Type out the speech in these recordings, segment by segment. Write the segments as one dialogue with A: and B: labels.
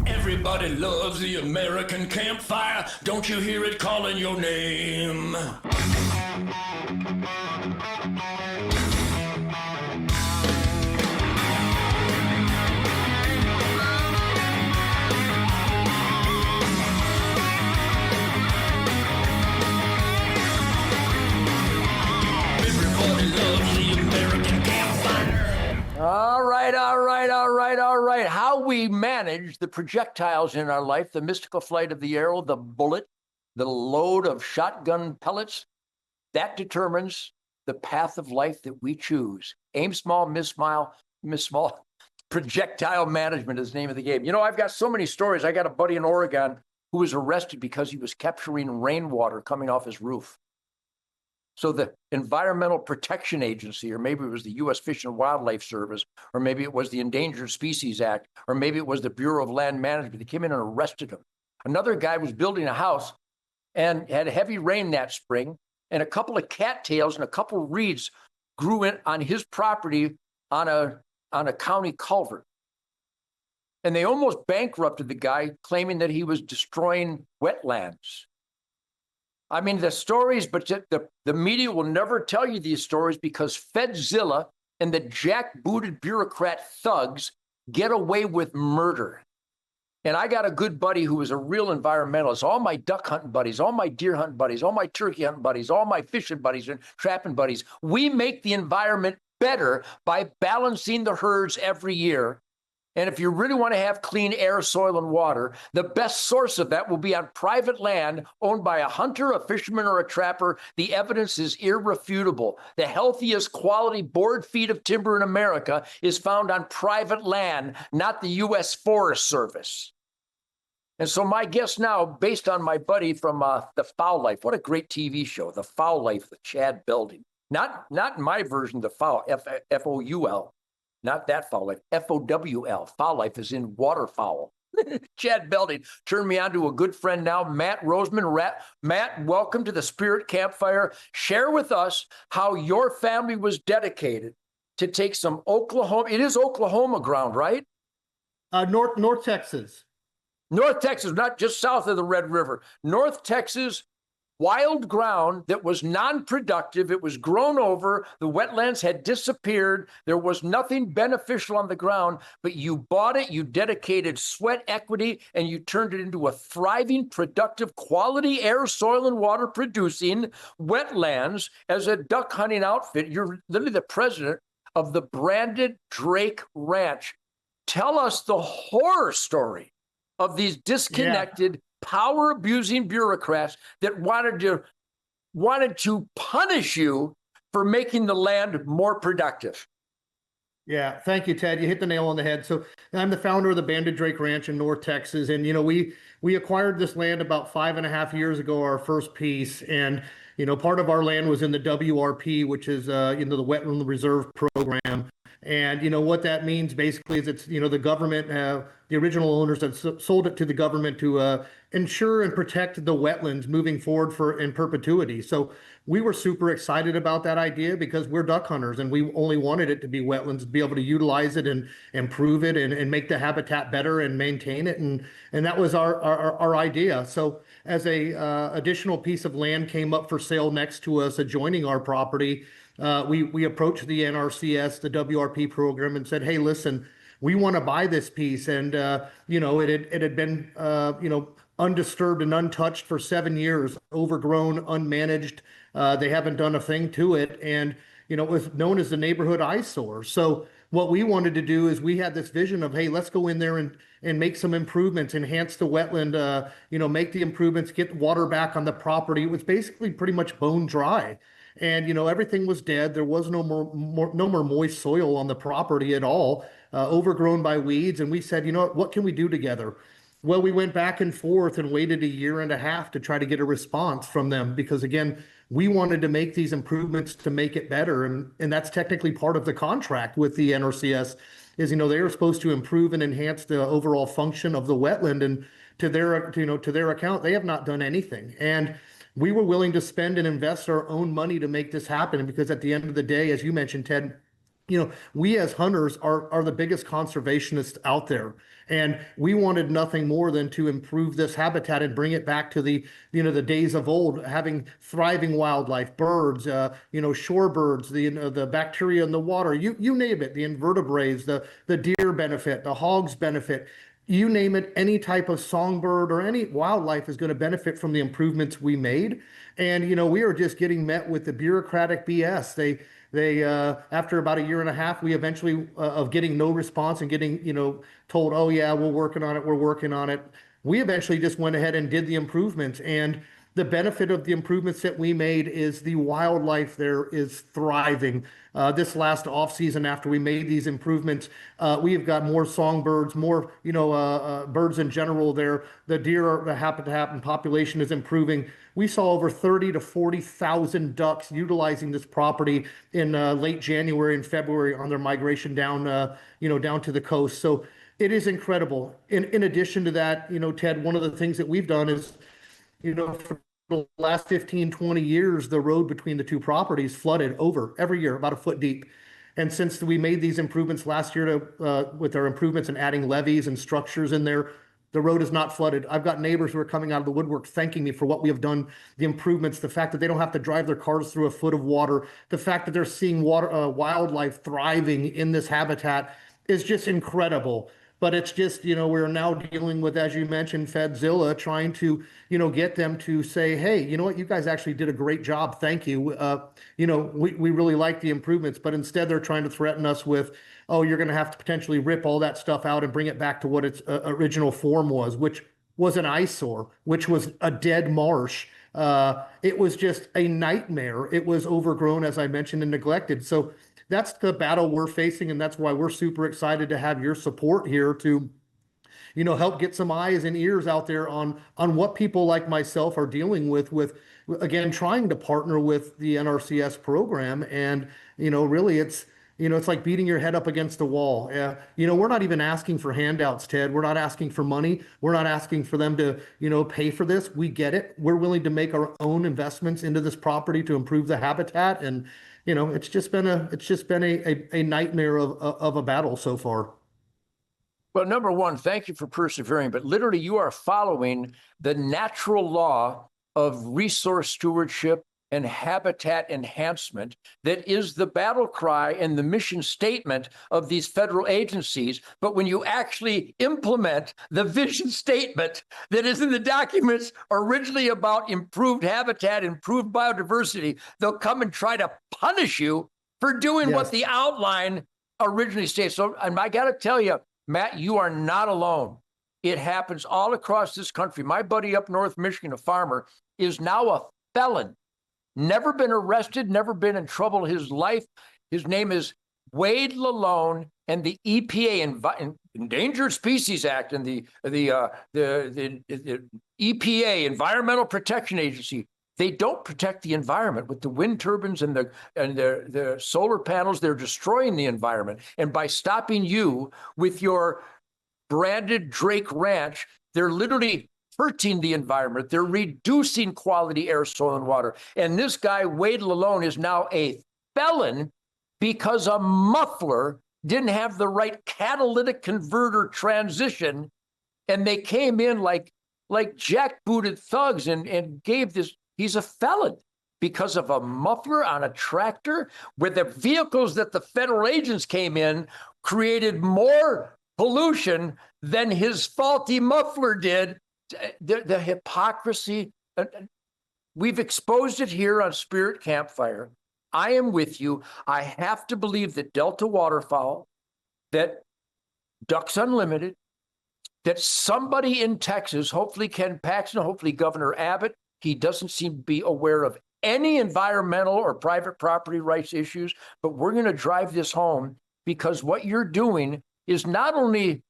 A: Everybody loves the American campfire. Don't you hear it calling your name? Everybody loves the American campfire.
B: All right, all right, all right, all right. How we manage the projectiles in our life, the mystical flight of the arrow, the bullet, the load of shotgun pellets, that determines the path of life that we choose. Aim small, miss small. Projectile management is the name of the game. You know, I've got so many stories. I got a buddy in Oregon who was arrested because he was capturing rainwater coming off his roof. So the Environmental Protection Agency, or maybe it was the U.S. Fish and Wildlife Service, or maybe it was the Endangered Species Act, or maybe it was the Bureau of Land Management. They came in and arrested him. Another guy was building a house and had heavy rain that spring, and a couple of cattails and a couple of reeds grew in on his property on a county culvert. And they almost bankrupted the guy, claiming that he was destroying wetlands. I mean, the stories, but the media will never tell you these stories because Fedzilla and the jackbooted bureaucrat thugs get away with murder. And I got a good buddy who was a real environmentalist. All my duck hunting buddies, all my deer hunting buddies, all my turkey hunting buddies, all my fishing buddies and trapping buddies. We make the environment better by balancing the herds every year. And if you really want to have clean air, soil, and water, the best source of that will be on private land owned by a hunter, a fisherman, or a trapper. The evidence is irrefutable. The healthiest quality board feet of timber in America is found on private land, not the U.S. Forest Service. And so my guess now, based on my buddy from The Foul Life, what a great TV show, The Foul Life with Chad Belding. Not my version, The Foul, F-O-U-L. Not that foul life, F-O-W-L. Foul life is in waterfowl. Chad Belding turned me on to a good friend now, Matt Roseman. Matt, welcome to the Spirit Campfire. Share with us how your family was dedicated to take some Oklahoma. It is Oklahoma ground, right?
C: North Texas.
B: North Texas, not just south of the Red River. North Texas, wild ground that was non-productive. It was grown over. The wetlands had disappeared. There was nothing beneficial on the ground, but you bought it, you dedicated sweat equity, and you turned it into a thriving, productive, quality air, soil, and water producing wetlands as a duck hunting outfit. You're literally the president of the Branded Drake Ranch. Tell us the horror story of these disconnected, power-abusing bureaucrats that wanted to punish you for making the land more productive.
C: Yeah, thank you, Ted. You hit the nail on the head. So I'm the founder of the Banded Drake Ranch in North Texas, and we acquired this land about 5.5 years ago, our first piece, and part of our land was in the WRP, which is the Wetland Reserve Program. And what that means basically is it's the government, the original owners that sold it to the government to ensure and protect the wetlands moving forward in perpetuity. So we were super excited about that idea because we're duck hunters and we only wanted it to be wetlands, to be able to utilize it and improve it and make the habitat better and maintain it. And that was our idea. So as a additional piece of land came up for sale next to us adjoining our property, we approached the NRCS, the WRP program, and said, hey, listen, we want to buy this piece. And, it had been, undisturbed and untouched for 7 years, overgrown, unmanaged. They haven't done a thing to it. And, it was known as the neighborhood eyesore. So what we wanted to do is we had this vision of, hey, let's go in there and make some improvements, enhance the wetland, make the improvements, get water back on the property. It was basically pretty much bone dry. And, everything was dead. There was no more moist soil on the property at all, overgrown by weeds. And we said, what can we do together? Well, we went back and forth and waited 1.5 years to try to get a response from them because, again, we wanted to make these improvements to make it better. And that's technically part of the contract with the NRCS is, they were supposed to improve and enhance the overall function of the wetland. And to their account, they have not done anything. And we were willing to spend and invest our own money to make this happen because at the end of the day, as you mentioned, Ted, we as hunters are the biggest conservationists out there. And we wanted nothing more than to improve this habitat and bring it back to the days of old, having thriving wildlife, birds, shorebirds, the bacteria in the water, you name it, the invertebrates, the deer benefit, the hogs benefit. You name it, any type of songbird or any wildlife is going to benefit from the improvements we made. And, we are just getting met with the bureaucratic BS. They after about a year and a half, we eventually of getting no response and getting told, oh yeah, we're working on it. We eventually just went ahead and did the improvements, and the benefit of the improvements that we made is the wildlife there is thriving. This last off season, after we made these improvements, we have got more songbirds, more birds in general there. The deer, the habitat and population is improving. We saw over 30 to 40,000 ducks utilizing this property in late January and February on their migration down down to the coast. So it is incredible. In addition to that, Ted, one of the things that we've done is, for the last 15, 20 years, the road between the two properties flooded over every year, about a foot deep. And since we made these improvements last year with our improvements and adding levees and structures in there, the road is not flooded. I've got neighbors who are coming out of the woodwork thanking me for what we have done, the improvements, the fact that they don't have to drive their cars through a foot of water, the fact that they're seeing wildlife thriving in this habitat is just incredible. But it's just, we're now dealing with, as you mentioned, Fedzilla, trying to, get them to say, hey, you know what, you guys actually did a great job. Thank you. We really like the improvements, but instead they're trying to threaten us with, oh, you're going to have to potentially rip all that stuff out and bring it back to what its original form was, which was an eyesore, which was a dead marsh. It was just a nightmare. It was overgrown, as I mentioned, and neglected. So that's the battle we're facing, and that's why we're super excited to have your support here to, help get some eyes and ears out there on what people like myself are dealing with again, trying to partner with the NRCS program. And, really it's like beating your head up against the wall. We're not even asking for handouts, Ted. We're not asking for money. We're not asking for them to, pay for this. We get it. We're willing to make our own investments into this property to improve the habitat. And, it's just been a nightmare of a battle so far.
B: Well, number one, thank you for persevering, but literally you are following the natural law of resource stewardship and habitat enhancement that is the battle cry and the mission statement of these federal agencies. But when you actually implement the vision statement that is in the documents originally about improved habitat, improved biodiversity, they'll come and try to punish you for doing what the outline originally states. So I got to tell you, Matt, you are not alone. It happens all across this country. My buddy up North Michigan, a farmer, is now a felon. Never been arrested, never been in trouble in his life. His name is Wade Lalone, and the EPA, Endangered Species Act, and the EPA, Environmental Protection Agency, they don't protect the environment with the wind turbines and the solar panels. They're destroying the environment. And by stopping you with your branded Drake Ranch, they're literally hurting the environment. They're reducing quality air, soil, and water. And this guy, Wade Lalone, is now a felon because a muffler didn't have the right catalytic converter transition. And they came in like jackbooted thugs and gave this. He's a felon because of a muffler on a tractor, where the vehicles that the federal agents came in created more pollution than his faulty muffler did. The hypocrisy, we've exposed it here on Spirit Campfire. I am with you. I have to believe that Delta waterfowl, that Ducks Unlimited, that somebody in Texas, hopefully Ken Paxton, hopefully Governor Abbott, he doesn't seem to be aware of any environmental or private property rights issues, but we're going to drive this home, because what you're doing is not only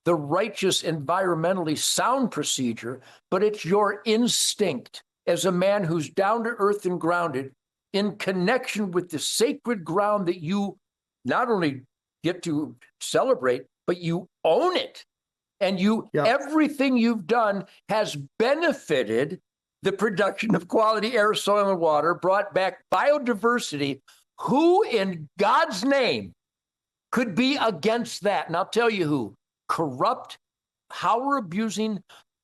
B: the righteous, environmentally sound procedure, but it's your instinct as a man who's down to earth and grounded in connection with the sacred ground that you not only get to celebrate, but you own it. And everything you've done has benefited the production of quality air, soil, and water, brought back biodiversity. Who in God's name could be against that. And I'll tell you who. Corrupt, power-abusing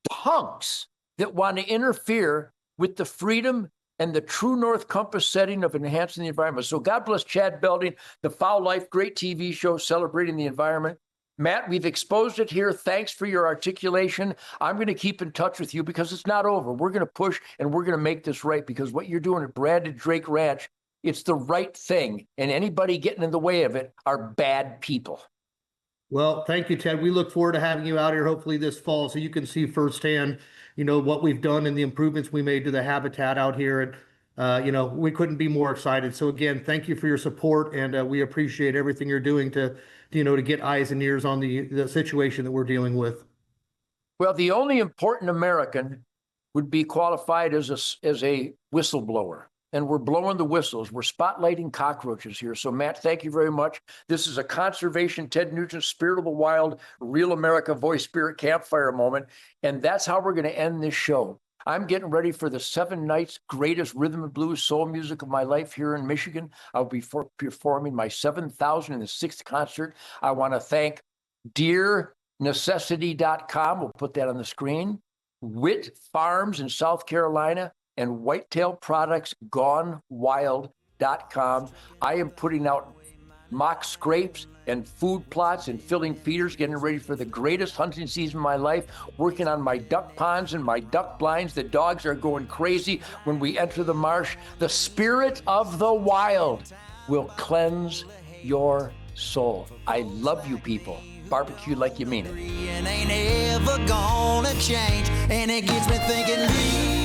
B: punks that want to interfere with the freedom and the true north compass setting of enhancing the environment. So God bless Chad Belding, The Foul Life, great TV show celebrating the environment. Matt, we've exposed it here. Thanks for your articulation. I'm going to keep in touch with you because it's not over. We're going to push and we're going to make this right, because what you're doing at Branded Drake Ranch, it's the right thing. And anybody getting in the way of it are bad people.
C: Well, thank you, Ted. We look forward to having you out here hopefully this fall so you can see firsthand, what we've done and the improvements we made to the habitat out here. And, we couldn't be more excited. So again, thank you for your support, and we appreciate everything you're doing to get eyes and ears on the situation that we're dealing with.
B: Well, the only important American would be qualified as a whistleblower. And we're blowing the whistles. We're spotlighting cockroaches here. So, Matt, thank you very much. This is a conservation Ted Nugent, Spirit of the Wild, Real America Voice Spirit Campfire moment. And that's how we're going to end this show. I'm getting ready for the 7 nights greatest rhythm and blues soul music of my life here in Michigan. I'll be performing my 7,006th concert. I want to thank DeerNecessity.com. We'll put that on the screen. Witt Farms in South Carolina, and Whitetail Products GoneWild.com. I am putting out mock scrapes and food plots and filling feeders, getting ready for the greatest hunting season of my life, working on my duck ponds and my duck blinds. The dogs are going crazy when we enter the marsh. The spirit of the wild will cleanse your soul. I love you people. Barbecue like you mean it.
D: And ain't ever gonna change, and it gets me thinking.